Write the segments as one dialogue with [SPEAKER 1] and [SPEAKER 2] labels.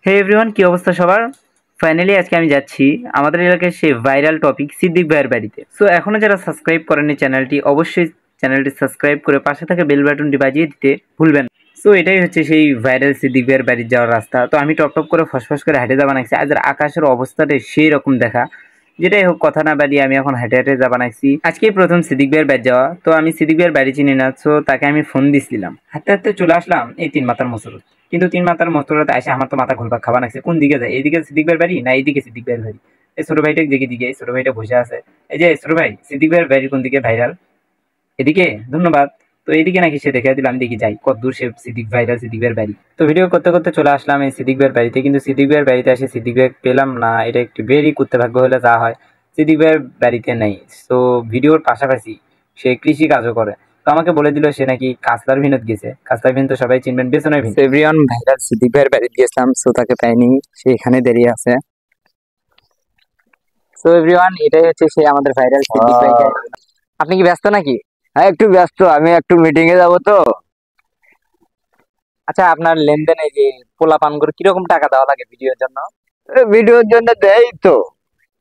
[SPEAKER 1] হে everyone, কি অবস্থা সবার? ফাইনালি আজকে আমি যাচ্ছি আমাদের এলাকার সেই ভাইরাল টপিক সিদ্দিক ভাইয়ের বাড়িতে। সো এখনো যারা সাবস্ক্রাইব করেনি চ্যানেলটি, অবশ্যই চ্যানেলটি সাবস্ক্রাইব করে পাশে থাকা বেল বাটনটি বাজিয়ে দিতে ভুলবেন না। সো এটাই হচ্ছে সেই ভাইরাল সিদ্দিক ভাইয়ের বাড়ি যাওয়ার রাস্তা। তো আমি টপ টপ করে ফসফস করে হেঁটে যাবা নাকছি। আজ আকাশের অবস্থাটাই সেই রকম দেখা। যেটাই হোক, কথা না বাড়িয়ে আমি এখন হেঁটে হেঁটে যাবা নাকছি। আজকেই প্রথম সিদ্দিক ভাইয়ের বাড়ি যাওয়া। তো আমি সিদ্দিক ভাইয়ের বাড়ি চিনি না, সো তাকে আমি ফোন দিছিলাম। হাঁটতে হাঁটতে চলে আসলাম এই তিন মাথার মসুরত। কিন্তু তিন মাথার মস্তরাতে আসে আমার তো মাথা ঘুরপাক খাওয়া লাগছে, কোন দিকে যায়? এইদিকে সিদ্দিক ভাইয়ের বাড়ি না এইদিকে সিদ্দিক ভাইয়ের বাড়ি? এই ছোট ভাইটা দিকে দিকে, ছোট ভাইটা বসে আছে। এই যে ছোট ভাই, সিদ্দিক ভাইয়ের বাড়ি কোন দিকে ভাইরাল? এদিকে, ধন্যবাদ। তো এইদিকে নাকি সে দেখে দিল, আমি দেখি যাই কত দূর সে সিদ্দিক ভাইরাল সিদ্দিক ভাইয়ের বাড়ি। তো ভিডিও করতে করতে চলে আসলাম এই সিদ্দিক ভাইয়ের বাড়িতে, কিন্তু সিদ্দিক ভাইয়ের বাড়িতে এসে সিদ্দিক ভাই পেলাম না। এটা একটু বেরি করতে ভাগ্য হলে যা হয়। সিদ্দিক ভাইয়ের বাড়িতে নেই। তো ভিডিওর পাশাপাশি সে কৃষি কাজও করে। তো আমাকে বলে দিল সে নাকি কাসলার ভিনত গেছে। কাসলার ভিন তো সবাই চিনবেন, বেসনের ভিন। এভরিওয়ান, ভাইরাল সিদ্দিক ভাইয়ের বাড়িতে গেছিলাম, সো তাকে পাইনি, সে এখানে দাঁড়িয়ে আছে। সো এভরিওয়ান, এটাই হচ্ছে সে আমাদের ভাইরাল সিদ্দিক ভাই। আপনি কি ব্যস্ত নাকি?
[SPEAKER 2] হ্যাঁ, একটু ব্যস্ত, আমি একটু মিটিং এ যাবো তো।
[SPEAKER 1] আচ্ছা, আপনার লেনদেনে যে পোলা পানগুলো কিরকম টাকা দেওয়া লাগে ভিডিওর জন্য?
[SPEAKER 2] ভিডিওর জন্য দেয় তো,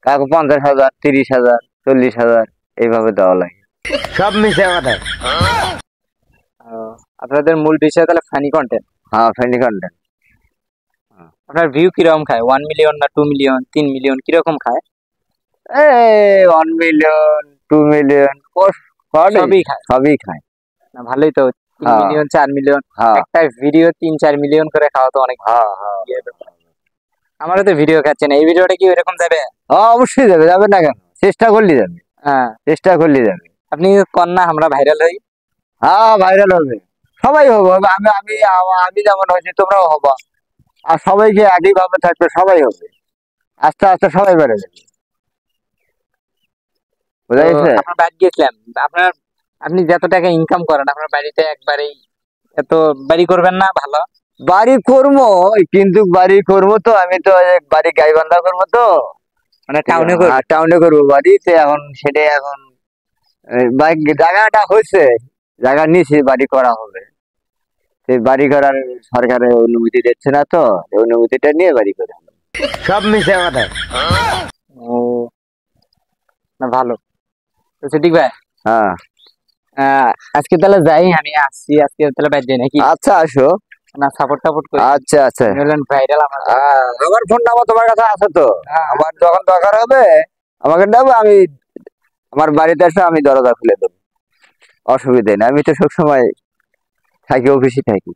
[SPEAKER 2] কাকু 50,000, 30,000, 40,000 এইভাবে দেওয়া লাগে। সব মিশে আমাদের।
[SPEAKER 1] আপনাদের মূল বিষয় তাহলে ফানি কন্টেন্ট।
[SPEAKER 2] হ্যাঁ, ফ্যানি কন্টেন্ট।
[SPEAKER 1] আপনার ভিউ কিরকম খায়? 1 মিলিয়ন না 2 মিলিয়ন, 3 মিলিয়ন কিরকম খায়?
[SPEAKER 2] এই 1 মিলিয়ন, 2 মিলিয়ন
[SPEAKER 1] সবই খায়?
[SPEAKER 2] সবই খায়।
[SPEAKER 1] না, ভালোই তো। তিন
[SPEAKER 2] হ্যাঁ,
[SPEAKER 1] মিলিয়ন 4 মিলিয়ন
[SPEAKER 2] হ্যাঁ,
[SPEAKER 1] একটা ভিডিও 3-4 মিলিয়ন করে খাওয়া তো অনেক।
[SPEAKER 2] হ্যাঁ, হ্যাঁ,
[SPEAKER 1] ইয়ে ব্যাপার। আমারও তো ভিডিও খাচ্ছে না, এই ভিডিওটা কি এরকম যাবে?
[SPEAKER 2] হ্যাঁ, অবশ্যই যাবে, যাবে না কেন? চেষ্টা করলে যাবে,
[SPEAKER 1] হ্যাঁ,
[SPEAKER 2] চেষ্টা করলে যাবে।
[SPEAKER 1] আপনি কন না আমরা ভাইরাল হই।
[SPEAKER 2] হ্যাঁ, ভাইরাল হবে, সবাই হবে। আমি আমি আমি যেমন হয়েছি তোমরাও হবা, আর সবাইকে একই ভাবে থাকবে, সবাই হবে। আস্তে আস্তে সবাই বেড়ে যাবে,
[SPEAKER 1] তো
[SPEAKER 2] বুঝা গেছে?
[SPEAKER 1] আপনার বাড়ি গেছিলাম। আপনার, আপনি যত টাকা ইনকাম করেন আপনার বাড়িতে একবারেই এত বাড়ি করবেন না? ভালো
[SPEAKER 2] বাড়ি করবো, কিন্তু বাড়ি করবো তো আমি তো বাড়ি গাইবান্ধা করবো তো।
[SPEAKER 1] মানে টাউনে করবেন?
[SPEAKER 2] টাউনে করবো বাড়িতে, এখন সেটাই এখন জায়গাটা হয়েছে, জায়গা নিয়েছি, বাড়ি করা হবে। সেই বাড়ি করার সরকারের অনুমতি দিচ্ছে না তো, এই অনুমতিটা নিয়ে বাড়ি করে হবে। সব মিশে আমাদের।
[SPEAKER 1] ও, না ভালো। তো সিদ্দিক ভাই,
[SPEAKER 2] হ্যাঁ,
[SPEAKER 1] আজকে তাহলে যাই, আমি আসছি আজকে তাহলে বাইরে যাই নাকি?
[SPEAKER 2] আচ্ছা, আসো।
[SPEAKER 1] না, সাপোর্ট টাপোর্ট করি।
[SPEAKER 2] আচ্ছা, আচ্ছা।
[SPEAKER 1] ভাইরাল আমার।
[SPEAKER 2] আমার ফোন নাম্বার তোমার কাছে আছে তো? আমার যখন দরকার হবে আমাকে দেবো, আমি আমার বাড়িতে এসে আমি দরজা খুলে দেবো, অসুবিধা নেই। আমি তো সবসময় থাকি, অফিসে থাকি।